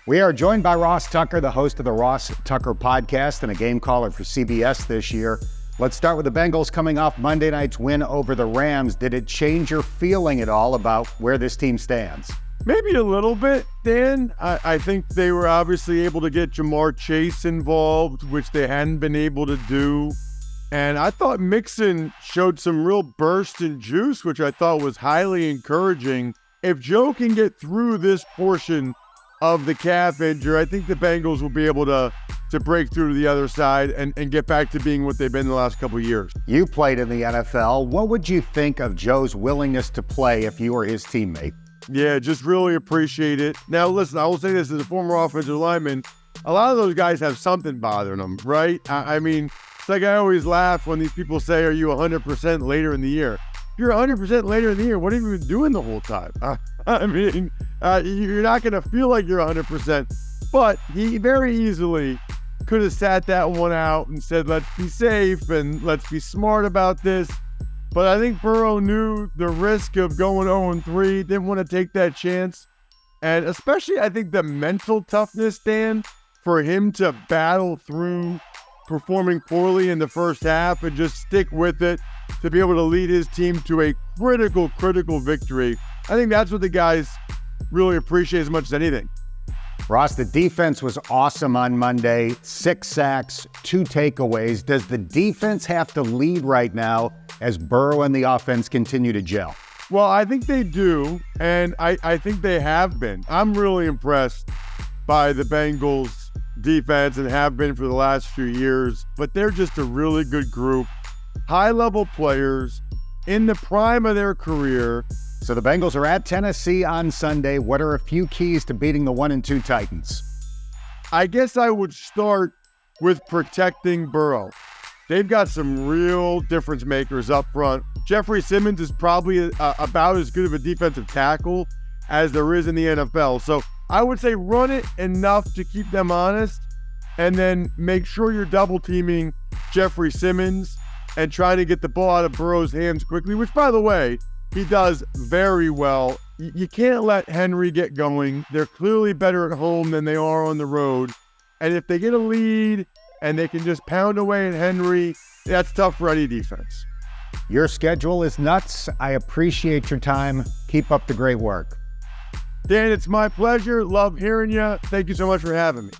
We are joined by Ross Tucker, the host of the Ross Tucker podcast and a game caller for CBS this year. Let's start with the Bengals coming off Monday night's win over the Rams. Did it change your feeling at all about where this team stands? Maybe a little bit, Dan. I think they were obviously able to get Jamar Chase involved, which they hadn't been able to do. And I thought Mixon showed some real burst and juice, which I thought was highly encouraging. If Joe can get through this portion of the calf injury, I think the Bengals will be able to break through to the other side and get back to being what they've been the last couple of years. You played in the NFL. What would you think of Joe's willingness to play if you were his teammate? Yeah, just really appreciate it. Now, listen, I will say this as a former offensive lineman, a lot of those guys have something bothering them, right? I mean, it's like I always laugh when these people say, are you 100% later in the year? If you're 100% later in the year, what have you been doing the whole time? I mean, you're not going to feel like you're 100%, but he very easily could have sat that one out and said, let's be safe and let's be smart about this. But I think Burrow knew the risk of going 0-3, didn't want to take that chance. And especially, I think the mental toughness, Dan, for him to battle through performing poorly in the first half and just stick with it to be able to lead his team to a critical victory. I think that's what the guys really appreciate as much as anything. Ross, the defense was awesome on Monday. 6 sacks, 2 takeaways. Does the defense have to lead right now as Burrow and the offense continue to gel? Well, I think they do, and I think they have been. I'm really impressed by the Bengals defense and have been for the last few years, but they're just a really good group. High-level players in the prime of their career. So the Bengals are at Tennessee on Sunday. What are a few keys to beating the 1-2 Titans? I guess I would start with protecting Burrow. They've got some real difference makers up front. Jeffrey Simmons is probably about as good of a defensive tackle as there is in the NFL. So I would say run it enough to keep them honest, and then make sure you're double teaming Jeffrey Simmons and trying to get the ball out of Burrow's hands quickly, which, by the way, he does very well. You can't let Henry get going. They're clearly better at home than they are on the road. And if they get a lead and they can just pound away at Henry, that's tough for any defense. Your schedule is nuts. I appreciate your time. Keep up the great work. Dan, it's my pleasure. Love hearing you. Thank you so much for having me.